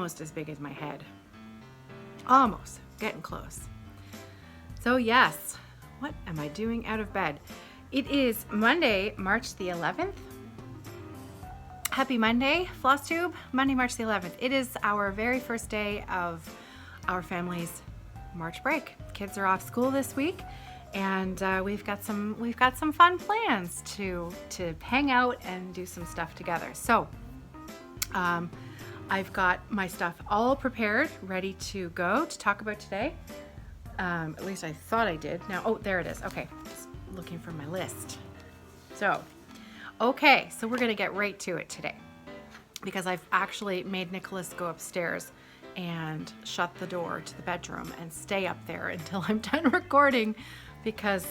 almost as big as my head. Almost, getting close. So yes, what am I doing out of bed? It is Monday, March the 11th. Happy Monday, Flosstube. Monday, March the 11th. It is our very first day of our family's March break. Kids are off school this week, and we've got some fun plans to hang out and do some stuff together. So I've got my stuff all prepared, ready to go to talk about today. At least I thought I did. Now, oh, there it is. Okay, just looking for my list. So, okay, so we're gonna get right to it today because I've actually made Nicholas go upstairs and shut the door to the bedroom and stay up there until I'm done recording because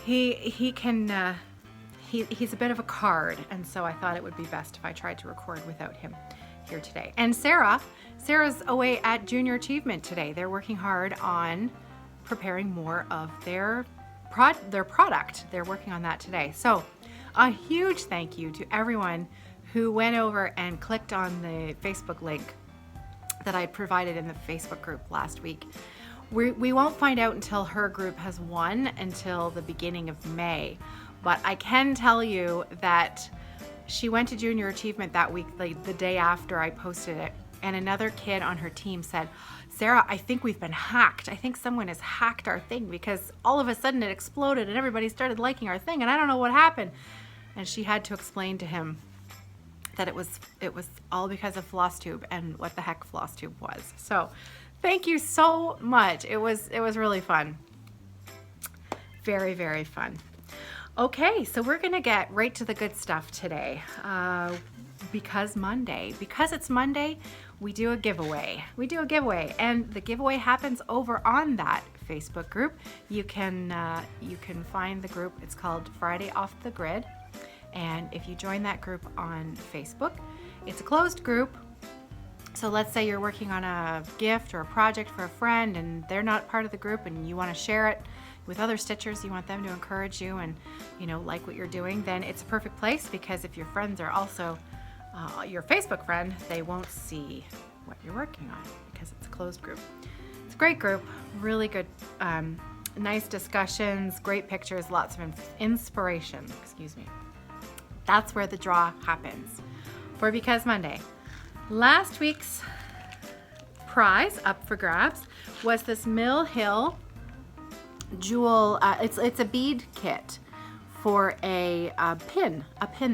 he's a bit of a card, and so I thought it would be best if I tried to record without him here today. And Sarah's away at Junior Achievement today. They're working hard on preparing more of their product. They're working on that today. So a huge thank you to everyone who went over and clicked on the Facebook link that I provided in the Facebook group last week. We won't find out until her group has won until the beginning of May, but I can tell you that she went to Junior Achievement that week, like the day after I posted it, and another kid on her team said, Sarah, I think we've been hacked. I think someone has hacked our thing because all of a sudden it exploded and everybody started liking our thing and I don't know what happened. And she had to explain to him that it was all because of Flosstube and what the heck Flosstube was. So thank you so much. It was really fun. Very, very fun. Okay, so we're gonna get right to the good stuff today. Because it's Monday, we do a giveaway. And the giveaway happens over on that Facebook group. You can find the group. It's called Friday Off the Grid. And if you join that group on Facebook, it's a closed group. So let's say you're working on a gift or a project for a friend and they're not part of the group and you want to share it with other Stitchers, you want them to encourage you and like what you're doing, then it's a perfect place, because if your friends are also your Facebook friend, they won't see what you're working on because it's a closed group. It's a great group, really good, nice discussions, great pictures, lots of inspiration, excuse me. That's where the draw happens for Because Monday. Last week's prize up for grabs was this Mill Hill jewel, it's a bead kit for a pin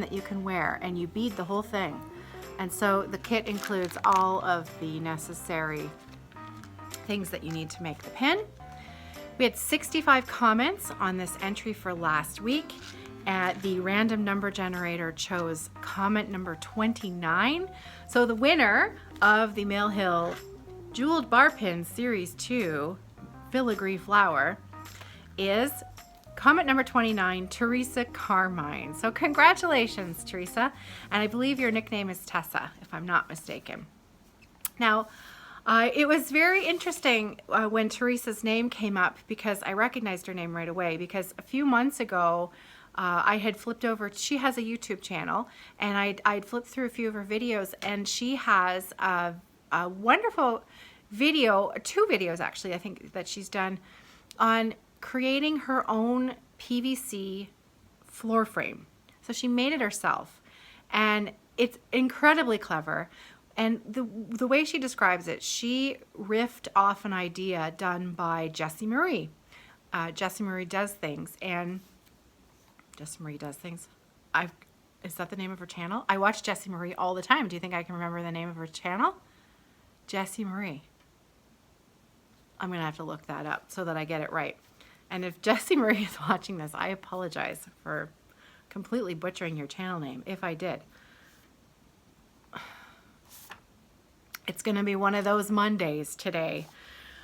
that you can wear, and you bead the whole thing. And so the kit includes all of the necessary things that you need to make the pin. We had 65 comments on this entry for last week. The random number generator chose comment number 29. So the winner of the Mill Hill Jeweled Bar Pin Series 2 Filigree Flower is comment number 29, Tessa Carmine. So congratulations, Tessa. And I believe your nickname is Tessa, if I'm not mistaken. Now, it was very interesting when Teresa's name came up, because I recognized her name right away, because a few months ago, I had flipped over, she has a YouTube channel, and I'd flipped through a few of her videos, and she has a wonderful video, 2 videos actually, I think, that she's done on creating her own PVC floor frame. So she made it herself, and it's incredibly clever. And the way she describes it, she riffed off an idea done by Jessie Marie. Jessie Marie Does Things, and Jessie Marie Does Things. Is that the name of her channel? I watch Jessie Marie all the time. Do you think I can remember the name of her channel? Jessie Marie. I'm gonna have to look that up so that I get it right. And if Jessie Marie is watching this, I apologize for completely butchering your channel name, if I did. It's gonna be one of those Mondays today.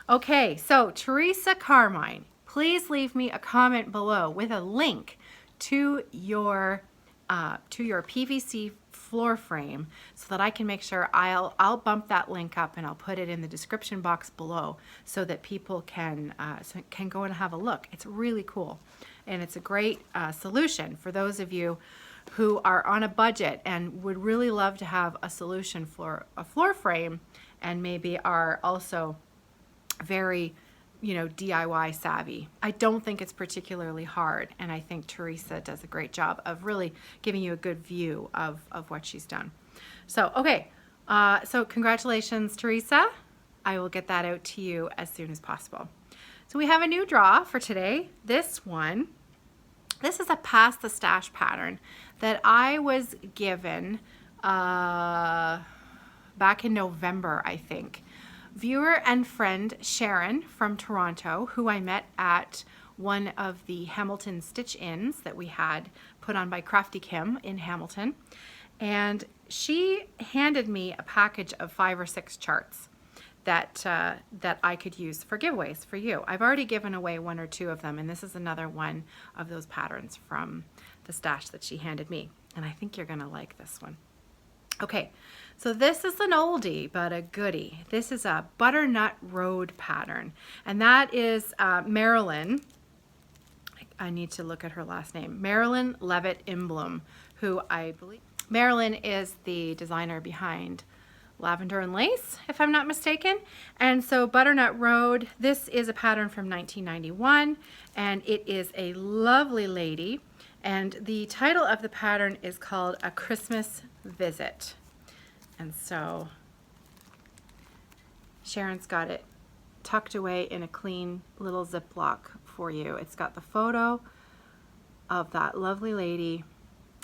Okay, so Tessa Carmine, please leave me a comment below with a link to your PVC floor frame so that I can make sure I'll bump that link up and I'll put it in the description box below so that people can go and have a look. It's really cool, and it's a great solution for those of you who are on a budget and would really love to have a solution for a floor frame and maybe are also very, you know, DIY savvy. I don't think it's particularly hard, and I think Teresa does a great job of really giving you a good view of what she's done. So, okay, so congratulations, Teresa. I will get that out to you as soon as possible. So we have a new draw for today. This one, this is a Pass the Stash pattern that I was given back in November, I think. Viewer and friend Sharon from Toronto, who I met at one of the Hamilton stitch-ins that we had put on by Crafty Kim in Hamilton. And she handed me a package of 5 or 6 charts that I could use for giveaways for you. I've already given away 1 or 2 of them, and this is another one of those patterns from the stash that she handed me. And I think you're gonna like this one. Okay, so this is an oldie, but a goodie. This is a Butternut Road pattern, and that is Marilyn. I need to look at her last name. Marilyn Levitt Imblum, who I believe, Marilyn is the designer behind Lavender and Lace, if I'm not mistaken. And so Butternut Road, this is a pattern from 1991, and it is a lovely lady. And the title of the pattern is called A Christmas Visit. And so Sharon's got it tucked away in a clean little Ziploc for you. It's got the photo of that lovely lady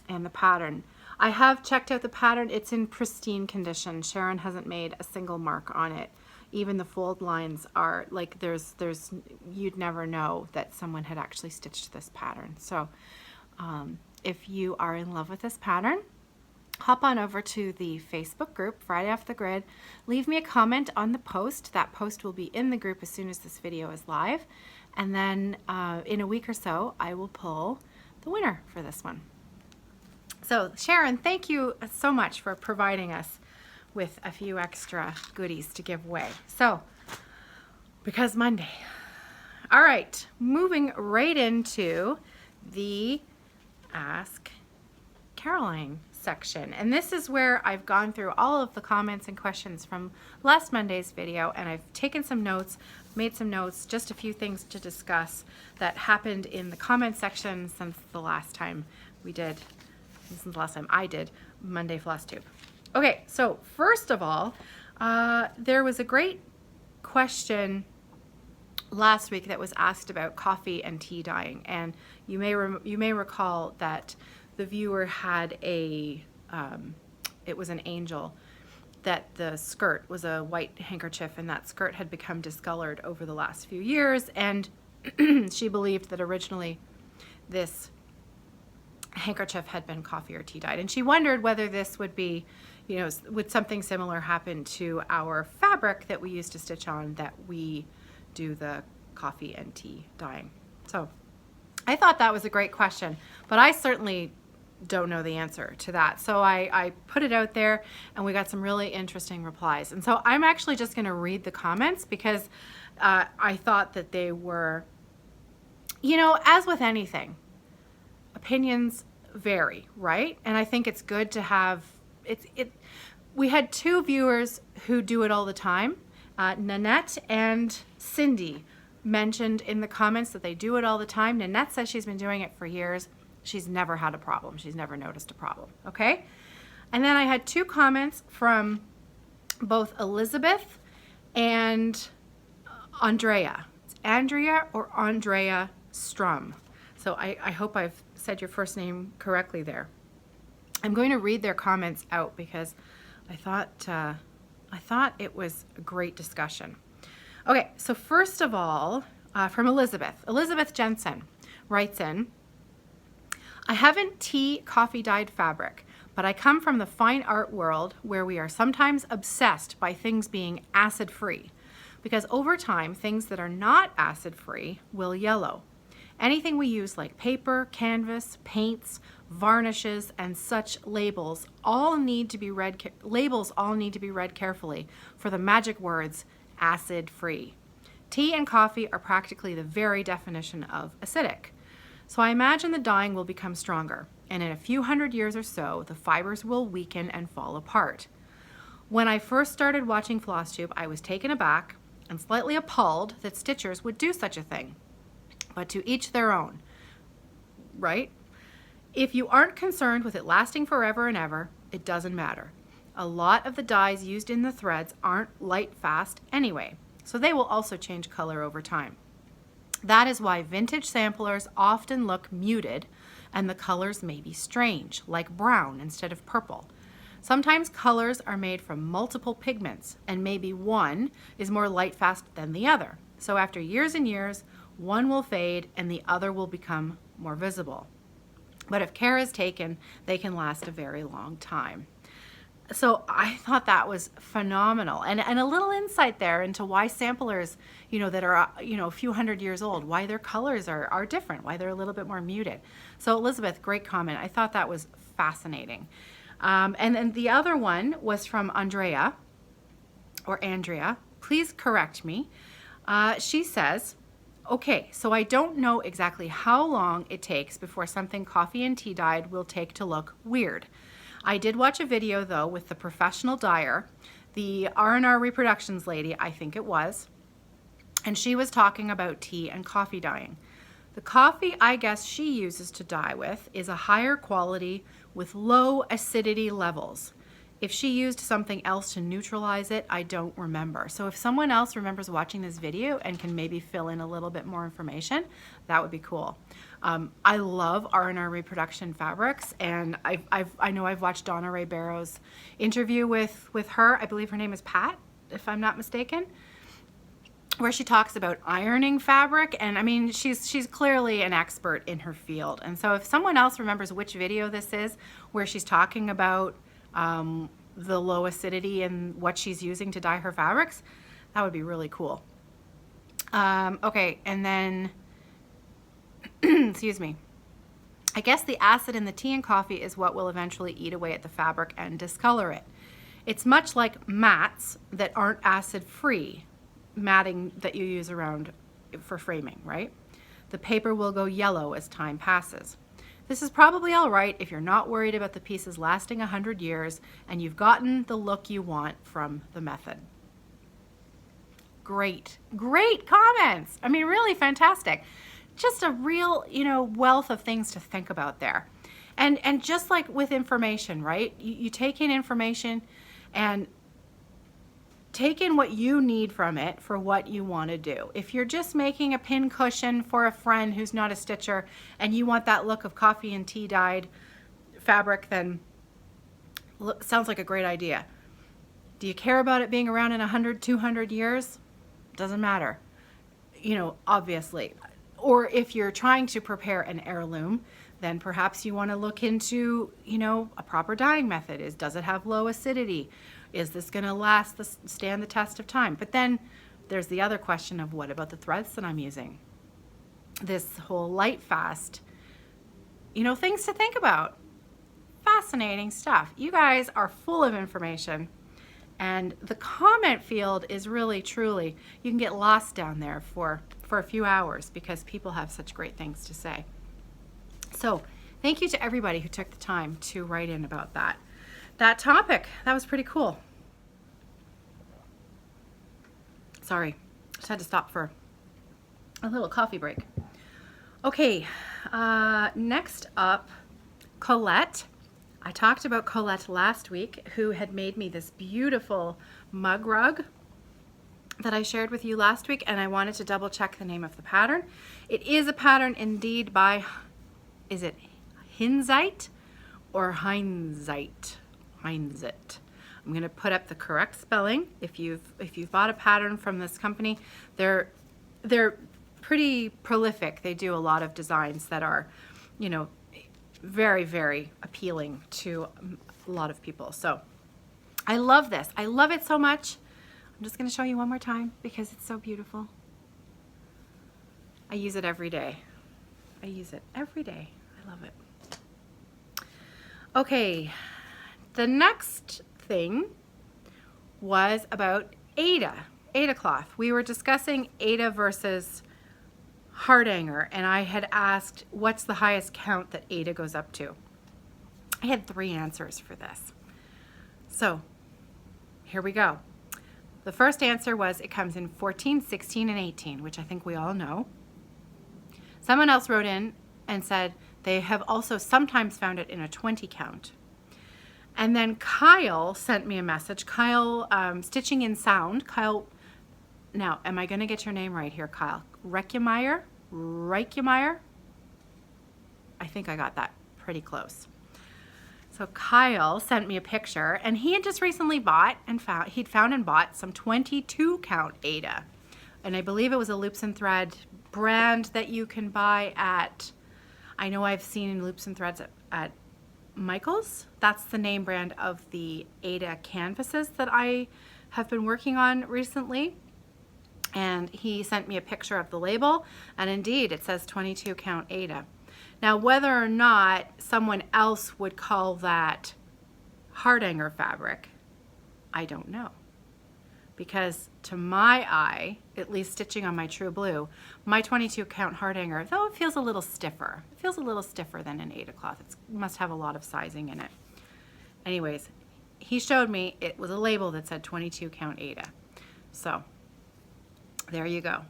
and the pattern. I have checked out the pattern. It's in pristine condition. Sharon hasn't made a single mark on it. Even the fold lines are like you'd never know that someone had actually stitched this pattern. So if you are in love with this pattern, hop on over to the Facebook group, Friday Off the Grid. Leave me a comment on the post. That post will be in the group as soon as this video is live. And then in a week or so, I will pull the winner for this one. So Sharon, thank you so much for providing us with a few extra goodies to give away. So, because Monday. All right, moving right into the Ask Caroline section. And this is where I've gone through all of the comments and questions from last Monday's video, and I've taken some notes, made some notes, just a few things to discuss that happened in the comment section since the last time I did Monday Flosstube. Okay, so first of all, there was a great question last week that was asked about coffee and tea dyeing, and you may recall that the viewer had it was an angel, that the skirt was a white handkerchief, and that skirt had become discolored over the last few years, and she believed that originally this handkerchief had been coffee or tea dyed, and she wondered whether this would be, you know, would something similar happen to our fabric that we used to stitch on that we do the coffee and tea dyeing. So I thought that was a great question, but I certainly don't know the answer to that. So I put it out there, and we got some really interesting replies. And so I'm actually just going to read the comments because I thought that they were, you know, as with anything, opinions vary, right? And I think it's good to have we had 2 viewers who do it all the time. Nanette and Cindy mentioned in the comments that they do it all the time. Nanette says she's been doing it for years. She's never had a problem. She's never noticed a problem, okay? And then I had 2 comments from both Elizabeth and Andrea. It's Andrea or Andrea Strum. So I hope I've said your first name correctly there. I'm going to read their comments out because I thought it was a great discussion. Okay, so first of all, from Elizabeth Jensen writes in, I haven't tea coffee dyed fabric, but I come from the fine art world where we are sometimes obsessed by things being acid free, because over time things that are not acid free will yellow. Anything we use like paper, canvas, paints, varnishes, and such labels all need to be read carefully for the magic words acid free. Tea and coffee are practically the very definition of acidic. So I imagine the dyeing will become stronger. and in a few hundred years or so, the fibers will weaken and fall apart. When I first started watching Flosstube, I was taken aback and slightly appalled that stitchers would do such a thing. But to each their own, right? If you aren't concerned with it lasting forever and ever, it doesn't matter. A lot of the dyes used in the threads aren't light fast anyway, so they will also change color over time. That is why vintage samplers often look muted and the colors may be strange, like brown instead of purple. Sometimes colors are made from multiple pigments and maybe one is more light fast than the other. So after years and years, one will fade and the other will become more visible. But if care is taken, they can last a very long time. So I thought that was phenomenal, and a little insight there into why samplers, that are, a few hundred years old, why their colors are different, why they're a little bit more muted. So Elizabeth, great comment. I thought that was fascinating. And then the other one was from Andrea. Please correct me. She says, okay, so I don't know exactly how long it takes before something coffee and tea dyed will take to look weird. I did watch a video though with the professional dyer, the R&R Reproductions lady, I think it was, and she was talking about tea and coffee dyeing. The coffee I guess she uses to dye with is a higher quality with low acidity levels. If she used something else to neutralize it, I don't remember. So if someone else remembers watching this video and can maybe fill in a little bit more information, that would be cool. I love R&R Reproduction fabrics, and I know I've watched Donna Ray Barrow's interview with her. I believe her name is Pat, if I'm not mistaken, where she talks about ironing fabric, and I mean she's clearly an expert in her field. And so if someone else remembers which video this is where she's talking about the low acidity and what she's using to dye her fabrics, that would be really cool. Okay, and then excuse me. I guess the acid in the tea and coffee is what will eventually eat away at the fabric and discolor it. It's much like mats that aren't acid free, matting that you use around for framing, right? The paper will go yellow as time passes. This is probably all right if you're not worried about the pieces lasting 100 years and you've gotten the look you want from the method. Great comments. I mean, really fantastic. Just a real, wealth of things to think about there. And just like with information, right? You take in information and take in what you need from it for what you want to do. If you're just making a pin cushion for a friend who's not a stitcher and you want that look of coffee and tea dyed fabric, then sounds like a great idea. Do you care about it being around in 100, 200 years? Doesn't matter, obviously. Or if you're trying to prepare an heirloom, then perhaps you want to look into, a proper dyeing method. Does it have low acidity? Is this going to stand the test of time? But then there's the other question of what about the threads that I'm using? This whole light fast, things to think about. Fascinating stuff. You guys are full of information. And the comment field is really, truly, you can get lost down there for a few hours because people have such great things to say. So thank you to everybody who took the time to write in about that topic. That was pretty cool. Sorry, just had to stop for a little coffee break. Okay, next up, Colette. I talked about Colette last week, who had made me this beautiful mug rug that I shared with you last week, and I wanted to double check the name of the pattern. It is a pattern indeed by, is it Hinzite or Heinzite? Heinzite. I'm going to put up the correct spelling. If you've bought a pattern from this company, they're pretty prolific. They do a lot of designs that are, very, very appealing to a lot of people. So I love this. I love it so much. I'm just going to show you one more time because it's so beautiful. I use it every day. I use it every day. I love it. Okay, the next thing was about ADA cloth. We were discussing ADA versus Hardanger, and I had asked what's the highest count that ADA goes up to. I had 3 answers for this. So here we go. The first answer was it comes in 14, 16, and 18, which I think we all know. Someone else wrote in and said they have also sometimes found it in a 20 count. And then Kyle sent me a message. Kyle, Stitching in Sound. Kyle, now, am I going to get your name right here, Kyle? Reichemeyer? I think I got that pretty close. So Kyle sent me a picture, and he had just recently bought and bought some 22 count Ada. And I believe it was a Loops and Thread brand that you can buy at, I know I've seen Loops and Threads at Michael's. That's the name brand of the Ada canvases that I have been working on recently. And he sent me a picture of the label, and indeed it says 22 count Ada. Now, whether or not someone else would call that hardanger fabric, I don't know. Because to my eye, at least stitching on my True Blue, my 22 count hardanger, though it feels a little stiffer. It feels a little stiffer than an Ada cloth. It must have a lot of sizing in it. Anyways, he showed me it was a label that said 22 count Ada. So there you go.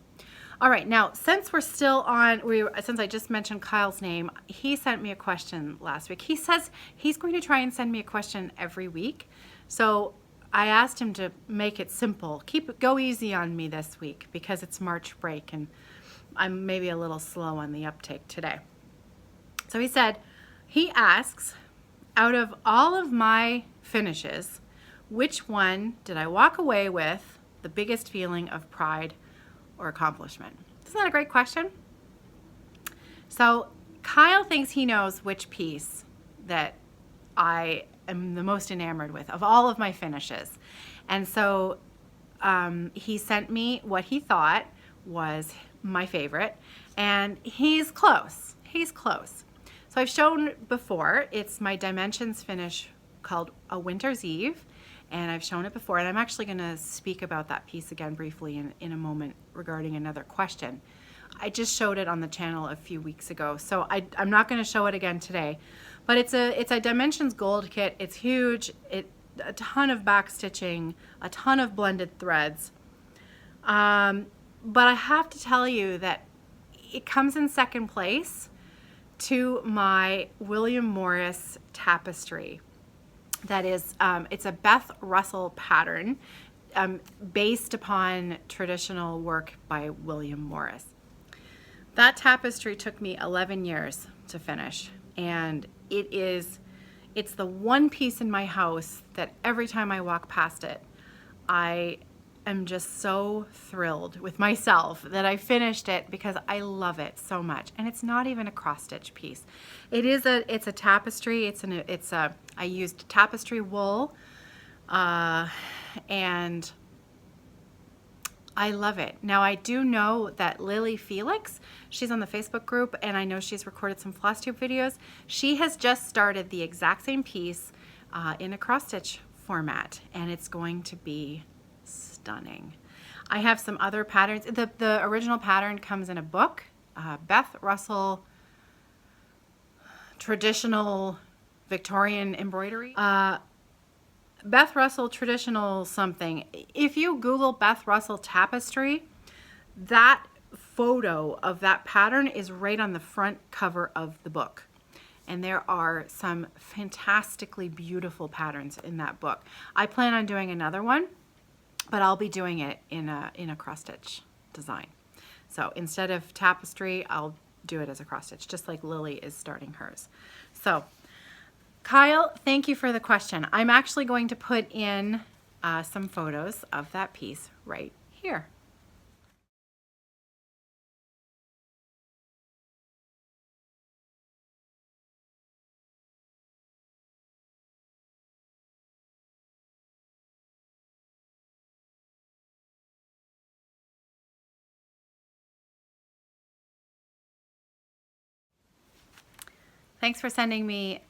All right, now since we're still on, since I just mentioned Kyle's name, he sent me a question last week. He says he's going to try and send me a question every week. So I asked him to make it simple. Go easy on me this week because it's March break and I'm maybe a little slow on the uptake today. So he asks, out of all of my finishes, which one did I walk away with the biggest feeling of pride or accomplishment? Isn't that a great question? So Kyle thinks he knows which piece that I am the most enamored with of all of my finishes. And so he sent me what he thought was my favorite, and he's close. So I've shown before, it's my Dimensions finish called A Winter's Eve. And I've shown it before, and I'm actually going to speak about that piece again briefly in a moment regarding another question. I just showed it on the channel a few weeks ago, so I'm not going to show it again today. But it's a Dimensions Gold kit. It's huge. A ton of back stitching, a ton of blended threads. But I have to tell you that it comes in second place to my William Morris tapestry. That is, it's a Beth Russell pattern based upon traditional work by William Morris. That tapestry took me 11 years to finish, and it's the one piece in my house that every time I walk past it, I am just so thrilled with myself that I finished it because I love it so much. And it's not even a cross stitch piece. It's a tapestry. I used tapestry wool, and I love it. Now I do know that Lily Felix, she's on the Facebook group, and I know she's recorded some Flosstube videos. She has just started the exact same piece in a cross stitch format, and it's going to be stunning. I have some other patterns. The original pattern comes in a book, Beth Russell Traditional Victorian Embroidery. Beth Russell Traditional something. If you Google Beth Russell Tapestry, that photo of that pattern is right on the front cover of the book. And there are some fantastically beautiful patterns in that book. I plan on doing another one, but I'll be doing it in a cross stitch design. So instead of tapestry, I'll do it as a cross stitch, just like Lily is starting hers. So Kyle, thank you for the question. I'm actually going to put in some photos of that piece right here. Thanks for sending me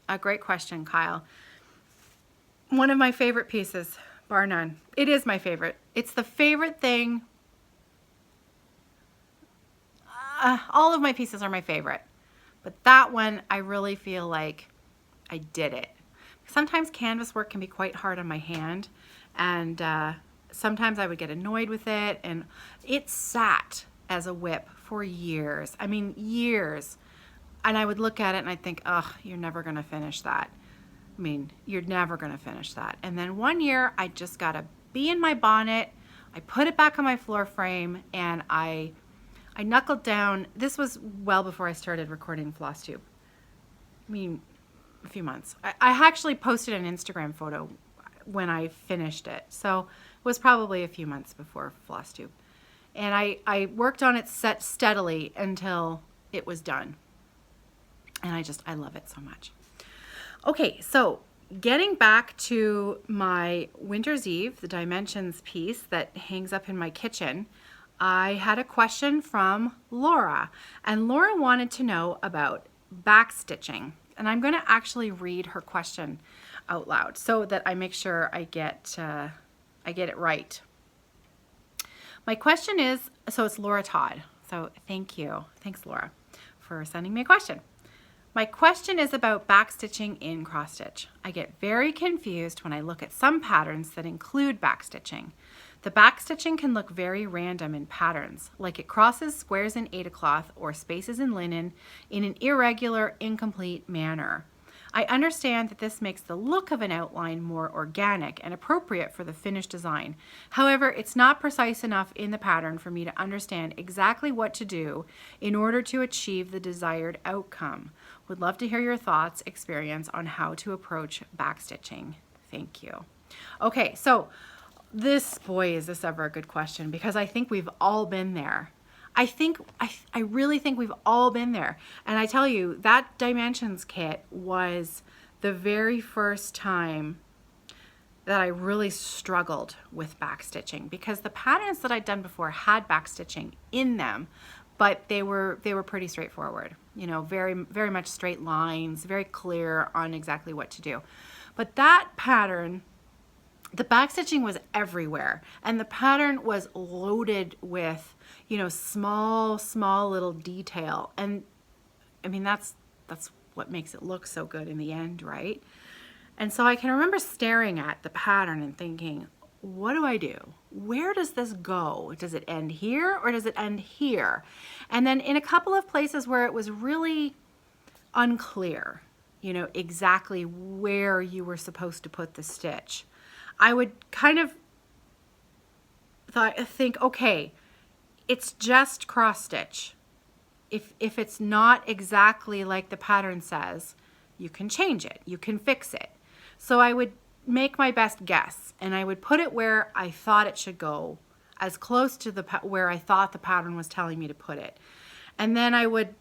a great question, Kyle. One of my favorite pieces, bar none. It is my favorite. It's the favorite thing. All of my pieces are my favorite, but that one I really feel like I did it. Sometimes canvas work can be quite hard on my hand, and sometimes I would get annoyed with it, and it sat as a whip for years. I mean, years. And I would look at it and I'd think, oh, you're never gonna finish that. I mean, you're never gonna finish that. And then one year I just got a bee in my bonnet, I put it back on my floor frame, and I knuckled down. This was well before I started recording Flosstube. I mean, a few months. I actually posted an Instagram photo when I finished it. So it was probably a few months before Flosstube. And I worked on it steadily until it was done. And I love it so much. Okay, so getting back to my Winter's Eve, the dimensions piece that hangs up in my kitchen, I had a question from Laura. And Laura wanted to know about backstitching. And I'm going to actually read her question out loud so that I make sure I get it right. My question is, so it's Laura Todd. So thank you. Thanks, Laura, for sending me a question. My question is about backstitching in cross stitch. I get very confused when I look at some patterns that include backstitching. The backstitching can look very random in patterns, like it crosses squares in Ada cloth or spaces in linen in an irregular, incomplete manner. I understand that this makes the look of an outline more organic and appropriate for the finished design. However, it's not precise enough in the pattern for me to understand exactly what to do in order to achieve the desired outcome. Would love to hear your thoughts, experience on how to approach backstitching. Thank you. Okay, so boy, is this ever a good question, because I think we've all been there. I really think we've all been there. And I tell you, that dimensions kit was the very first time that I really struggled with backstitching, because the patterns that I'd done before had backstitching in them, but they were pretty straightforward. You know, very, very much straight lines, very clear on exactly what to do. But that pattern, the backstitching was everywhere, and the pattern was loaded with, you know, small little detail. And I mean, that's what makes it look so good in the end, right? And so I can remember staring at the pattern and thinking, what do I do? Where does this go? Does it end here or does it end here? And then in a couple of places where it was really unclear, you know, exactly where you were supposed to put the stitch, I would kind of think, okay, it's just cross stitch. If it's not exactly like the pattern says, you can change it, you can fix it. So I would make my best guess, and I would put it where I thought it should go, as close to where I thought the pattern was telling me to put it. And then I would,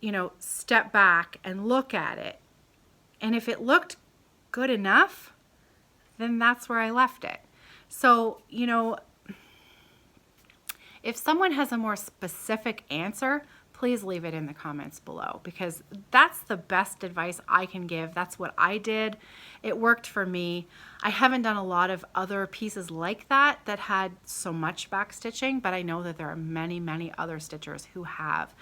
you know, step back and look at it. And if it looked good enough, then that's where I left it. So, you know, if someone has a more specific answer, please leave it in the comments below, because that's the best advice I can give. That's what I did. It worked for me. I haven't done a lot of other pieces like that had so much back stitching, but I know that there are many, many other stitchers who have.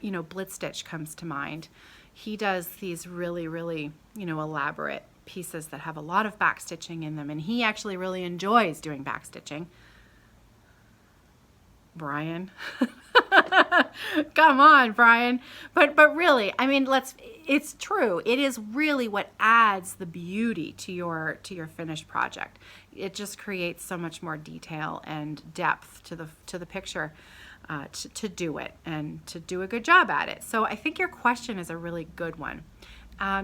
You know, Blitz Stitch comes to mind. He does these really, really, you know, elaborate pieces that have a lot of back stitching in them, and he actually really enjoys doing back stitching. Brian. Come on, Brian. But really, I mean, it's true. It is really what adds the beauty to your finished project. It just creates so much more detail and depth to the picture to do it and to do a good job at it. So I think your question is a really good one.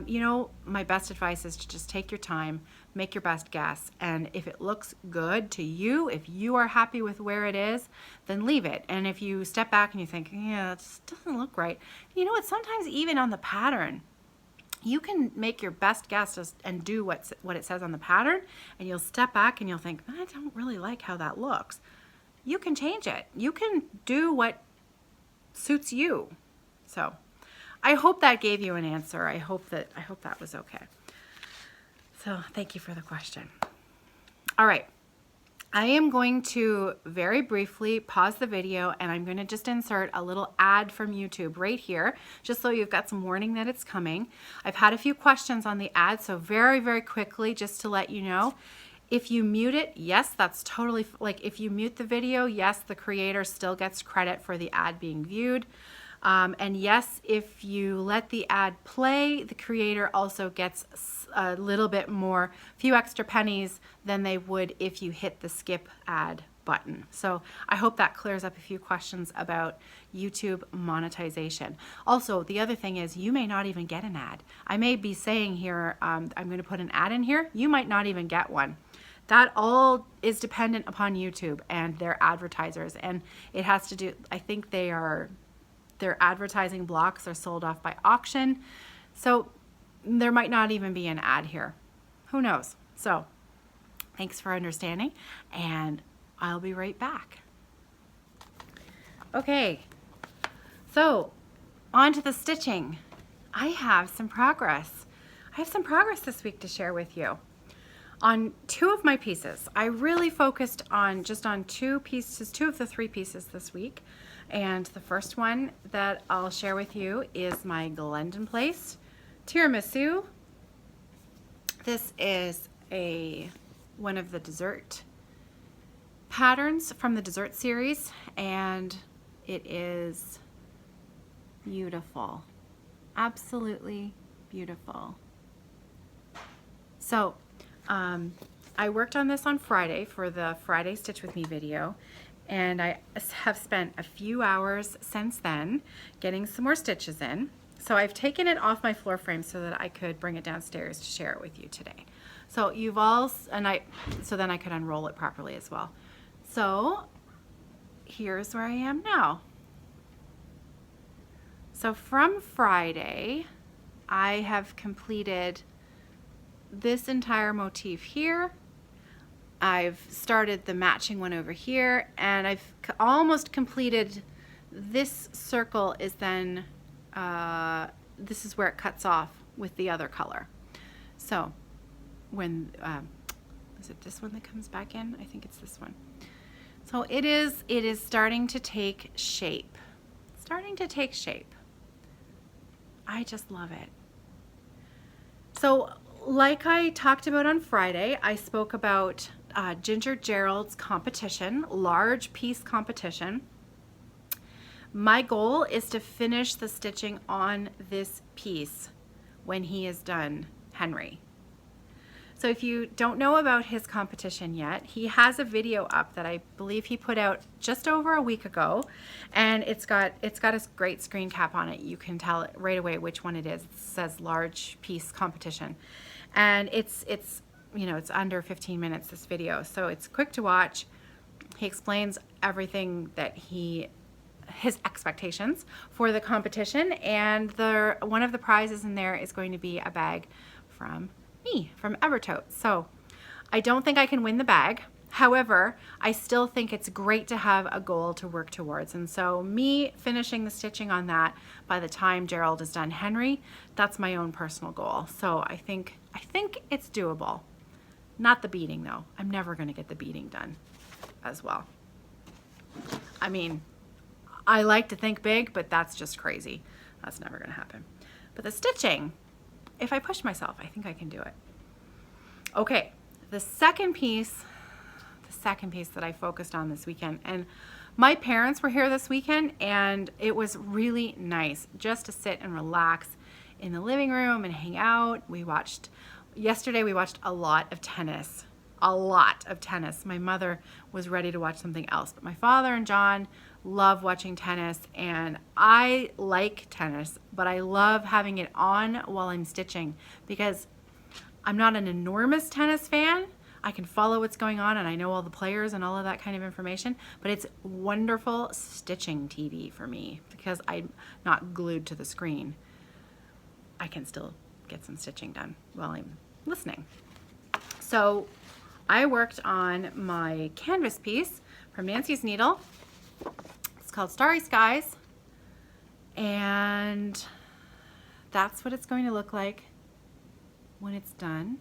You know, my best advice is to just take your time, make your best guess, and if it looks good to you, if you are happy with where it is, then leave it. And if you step back and you think, yeah, it just doesn't look right, you know what, sometimes even on the pattern, you can make your best guess and do what it says on the pattern, and you'll step back and you'll think, I don't really like how that looks. You can change it. You can do what suits you. So I hope that gave you an answer. I hope that was okay. So thank you for the question. All right. I am going to very briefly pause the video and I'm going to just insert a little ad from YouTube right here, just so you've got some warning that it's coming. I've had a few questions on the ad, so very, very quickly, just to let you know, if you mute it, yes, that's totally, like if you mute the video, yes, the creator still gets credit for the ad being viewed. And yes, if you let the ad play, the creator also gets a little bit more, few extra pennies than they would if you hit the skip ad button. So I hope that clears up a few questions about YouTube monetization. Also, the other thing is you may not even get an ad. I may be saying here, I'm going to put an ad in here. You might not even get one. That all is dependent upon YouTube and their advertisers. And it has to do, I think their advertising blocks are sold off by auction. So there might not even be an ad here. Who knows? So thanks for understanding, and I'll be right back. Okay, so on to the stitching. I have some progress. I have some progress this week to share with you. On two of my pieces, I really focused on just on two pieces, two of the three pieces this week. And the first one that I'll share with you is my Glendon Place Tiramisu. This is one of the dessert patterns from the dessert series, and it is beautiful, absolutely beautiful. So I worked on this on Friday for the Friday Stitch With Me video, and I have spent a few hours since then getting some more stitches in. So I've taken it off my floor frame so that I could bring it downstairs to share it with you today. So so then I could unroll it properly as well. So here's where I am now. So from Friday, I have completed this entire motif here. I've started the matching one over here, and I've almost completed this circle. Is then this is where it cuts off with the other color. So when is it this one that comes back in? I think it's this one. So it is starting to take shape. Starting to take shape. I just love it. So like I talked about on Friday, I spoke about Ginger Gerald's competition, large piece competition. My goal is to finish the stitching on this piece when he is done Henry. So if you don't know about his competition yet, he has a video up that I believe he put out just over a week ago, and it's got a great screen cap on it. You can tell right away which one it is. It says large piece competition, and it's you know, it's under 15 minutes, this video, so it's quick to watch. He explains everything that his expectations for the competition, and one of the prizes in there is going to be a bag from me, from Evertote. So I don't think I can win the bag. However, I still think it's great to have a goal to work towards. And so me finishing the stitching on that by the time Gerald is done Henry, that's my own personal goal. So I think it's doable. Not the beading though. I'm never going to get the beading done as well. I mean, I like to think big, but that's just crazy. That's never going to happen. But the stitching, if I push myself, I think I can do it. Okay, the second piece that I focused on this weekend, and my parents were here this weekend, and it was really nice just to sit and relax in the living room and hang out. Yesterday we watched a lot of tennis. My mother was ready to watch something else, but my father and John love watching tennis, and I like tennis, but I love having it on while I'm stitching because I'm not an enormous tennis fan. I can follow what's going on and I know all the players and all of that kind of information, but it's wonderful stitching TV for me because I'm not glued to the screen. I can still get some stitching done while I'm listening. So I worked on my canvas piece from Nancy's Needle. It's called Starry Skies, and that's what it's going to look like when it's done.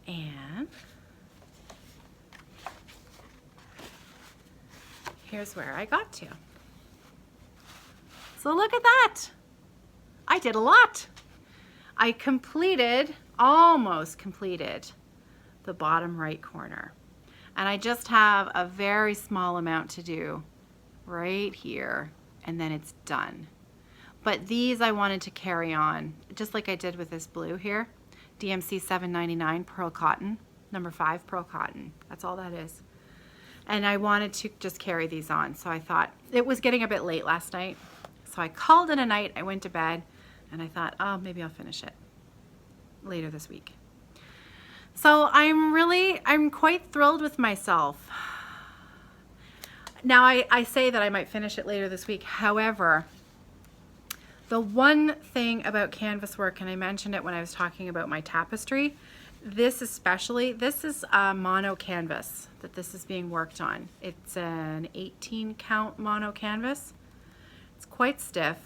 And here's where I got to. So look at that. I did a lot. I almost completed the bottom right corner. And I just have a very small amount to do right here, and then it's done. But these I wanted to carry on, just like I did with this blue here. DMC 799 pearl cotton, number 5 pearl cotton. That's all that is. And I wanted to just carry these on. So I thought, it was getting a bit late last night. So I called it a night, I went to bed, and I thought, oh, maybe I'll finish it later this week. So I'm quite thrilled with myself. Now I say that I might finish it later this week. However, the one thing about canvas work, and I mentioned it when I was talking about my tapestry, this especially, this is a mono canvas that this is being worked on. It's an 18 count mono canvas. It's quite stiff.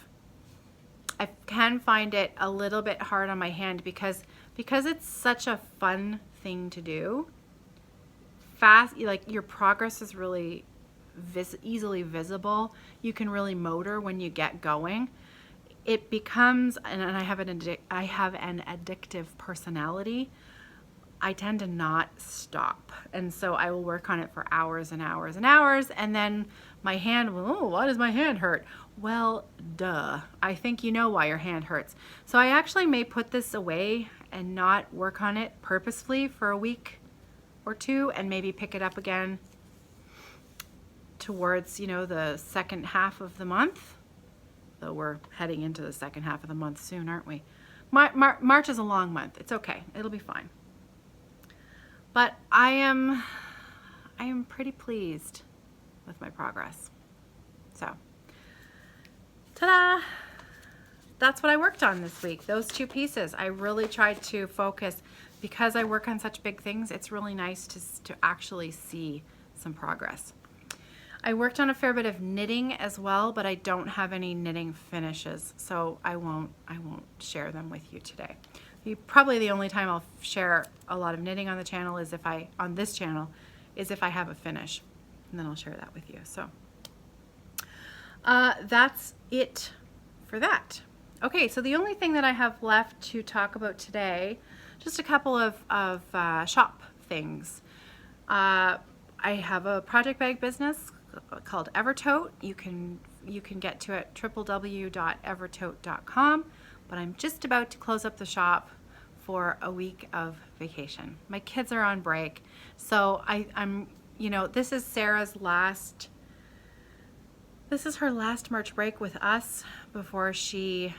I can find it a little bit hard on my hand because it's such a fun thing to do. Fast, like your progress is really easily visible. You can really motor when you get going. It becomes, and I have an addictive personality. I tend to not stop, and so I will work on it for hours and hours and hours, and then my hand will, oh, why does my hand hurt? Well, duh. I think you know why your hand hurts. So I actually may put this away and not work on it purposefully for a week or two, and maybe pick it up again towards, you know, the second half of the month. Though we're heading into the second half of the month soon, aren't we? March is a long month. It's okay. It'll be fine. But I am pretty pleased with my progress. So, ta-da! That's what I worked on this week. Those 2 pieces. I really tried to focus. Because I work on such big things, it's really nice to actually see some progress. I worked on a fair bit of knitting as well, but I don't have any knitting finishes, so I won't share them with you today. Probably the only time I'll share a lot of knitting on the channel is if I have a finish, and then I'll share that with you. So that's it for that. Okay, so the only thing that I have left to talk about today, just a couple of shop things. I have a project bag business called Evertote. You can get to it www.evertote.com, but I'm just about to close up the shop for a week of vacation. My kids are on break, so I'm you know, this is Sarah's last March break with us before she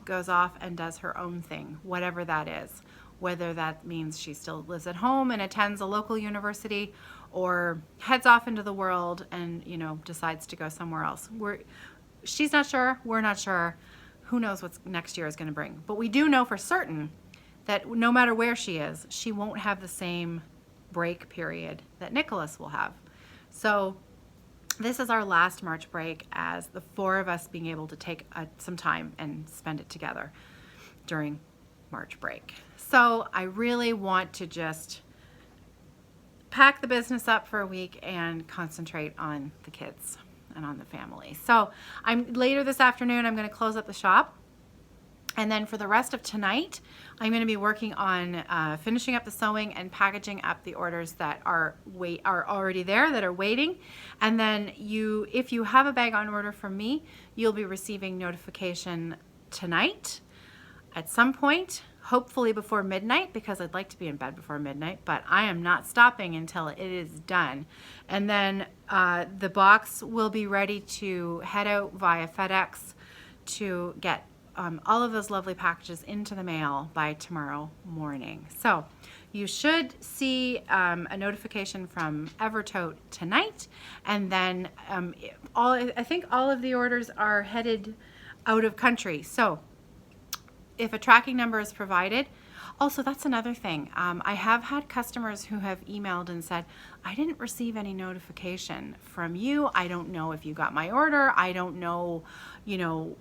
goes off and does her own thing, whatever that is. Whether that means she still lives at home and attends a local university, or heads off into the world and, you know, decides to go somewhere else. She's not sure, we're not sure. Who knows what next year is going to bring. But we do know for certain that no matter where she is, she won't have the same break period that Nicholas will have. So this is our last March break as the 4 of us being able to take some time and spend it together during March break. So I really want to just pack the business up for a week and concentrate on the kids and on the family. So later this afternoon, I'm going to close up the shop. And then for the rest of tonight, I'm going to be working on finishing up the sewing and packaging up the orders that are already there, that are waiting. And then if you have a bag on order from me, you'll be receiving notification tonight at some point, hopefully before midnight, because I'd like to be in bed before midnight, but I am not stopping until it is done. And then the box will be ready to head out via FedEx to get all of those lovely packages into the mail by tomorrow morning. So you should see a notification from Evertote tonight, and then I think all of the orders are headed out of country. So if a tracking number is provided, also that's another thing. I have had customers who have emailed and said, I didn't receive any notification from you. I don't know if you got my order. I don't know, you know,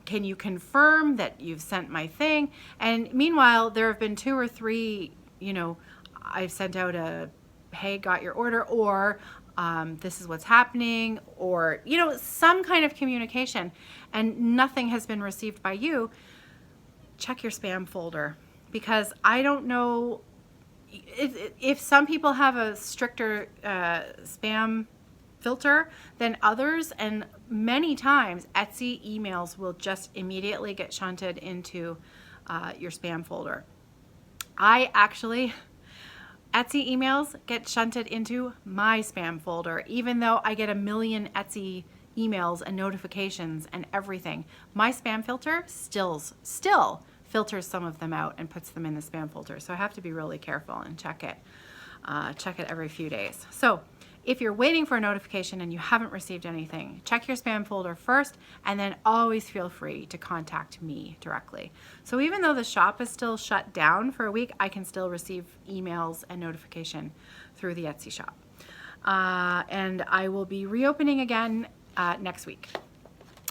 can you confirm that you've sent my thing? And meanwhile, there have been 2 or 3, you know, I've sent out a, hey, got your order, or this is what's happening, or, you know, some kind of communication, and nothing has been received by you. Check your spam folder, because I don't know if some people have a stricter spam filter than others, and many times Etsy emails will just immediately get shunted into your spam folder. Etsy emails get shunted into my spam folder, even though I get a million Etsy emails and notifications and everything. My spam filter still filters some of them out and puts them in the spam folder. So I have to be really careful and check it every few days. So if you're waiting for a notification and you haven't received anything, check your spam folder first, and then always feel free to contact me directly. So even though the shop is still shut down for a week, I can still receive emails and notification through the Etsy shop. And I will be reopening again next week.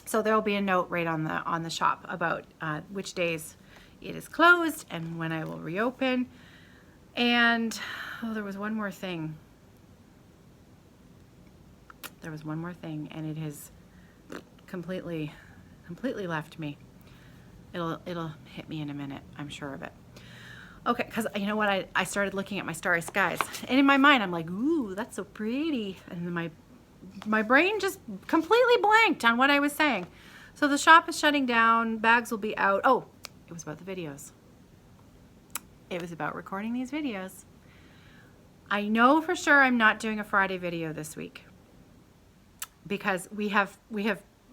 So there will be a note right on the shop about which days it is closed and when I will reopen. And there was one more thing. And it has completely left me. It'll hit me in a minute, I'm sure of it. Okay, because you know what, I started looking at my Starry Skies, and in my mind I'm like, ooh, that's so pretty, and then my brain just completely blanked on what I was saying. So the shop is shutting down, bags will be out. Oh, it was about the videos. It was about recording these videos. I know for sure I'm not doing a Friday video this week, because we have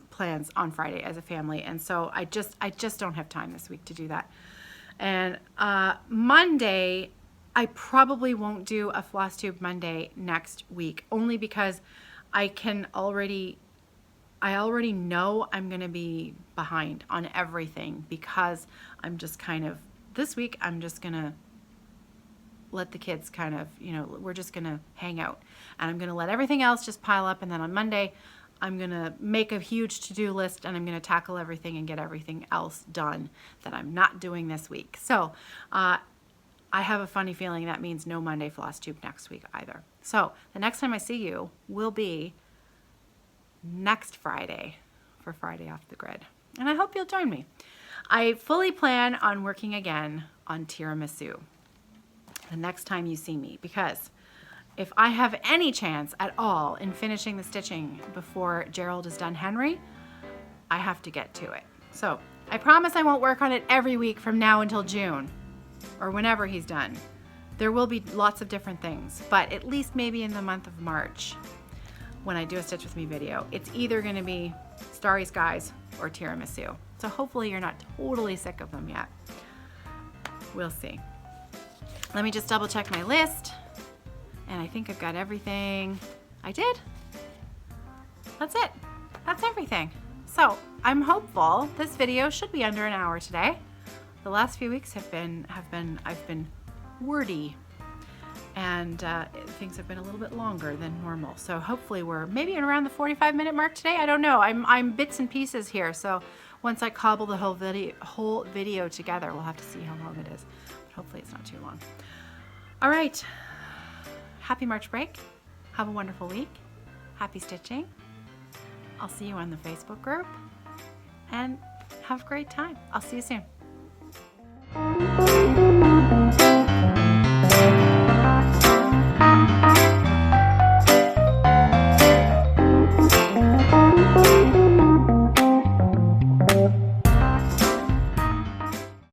plans on Friday as a family, and so I just don't have time this week to do that. And Monday, I probably won't do a Flosstube Monday next week, only because I already know I'm gonna be behind on everything, because I'm just kind of, this week I'm just gonna let the kids kind of, you know, we're just gonna hang out, and I'm gonna let everything else just pile up, and then on Monday I'm gonna make a huge to-do list, and I'm gonna tackle everything and get everything else done that I'm not doing this week. So I have a funny feeling that means no Monday Flosstube next week either. So the next time I see you will be next Friday for Friday Off the Grid, and I hope you'll join me. I fully plan on working again on tiramisu the next time you see me, because if I have any chance at all in finishing the stitching before Gerald is done Henry, I have to get to it. So I promise I won't work on it every week from now until June, or whenever he's done. There will be lots of different things, but at least maybe in the month of March, when I do a Stitch With Me video, it's either going to be Starry Skies or tiramisu. So hopefully you're not totally sick of them yet. We'll see. Let me just double check my list. And I think I've got everything. I did. That's it. That's everything. So I'm hopeful this video should be under an hour today. The last few weeks I've been wordy, and things have been a little bit longer than normal. So hopefully we're maybe around the 45-minute mark today. I don't know. I'm bits and pieces here. So once I cobble the whole video together, we'll have to see how long it is. But hopefully it's not too long. All right. Happy March break. Have a wonderful week. Happy stitching. I'll see you on the Facebook group, and have a great time. I'll see you soon.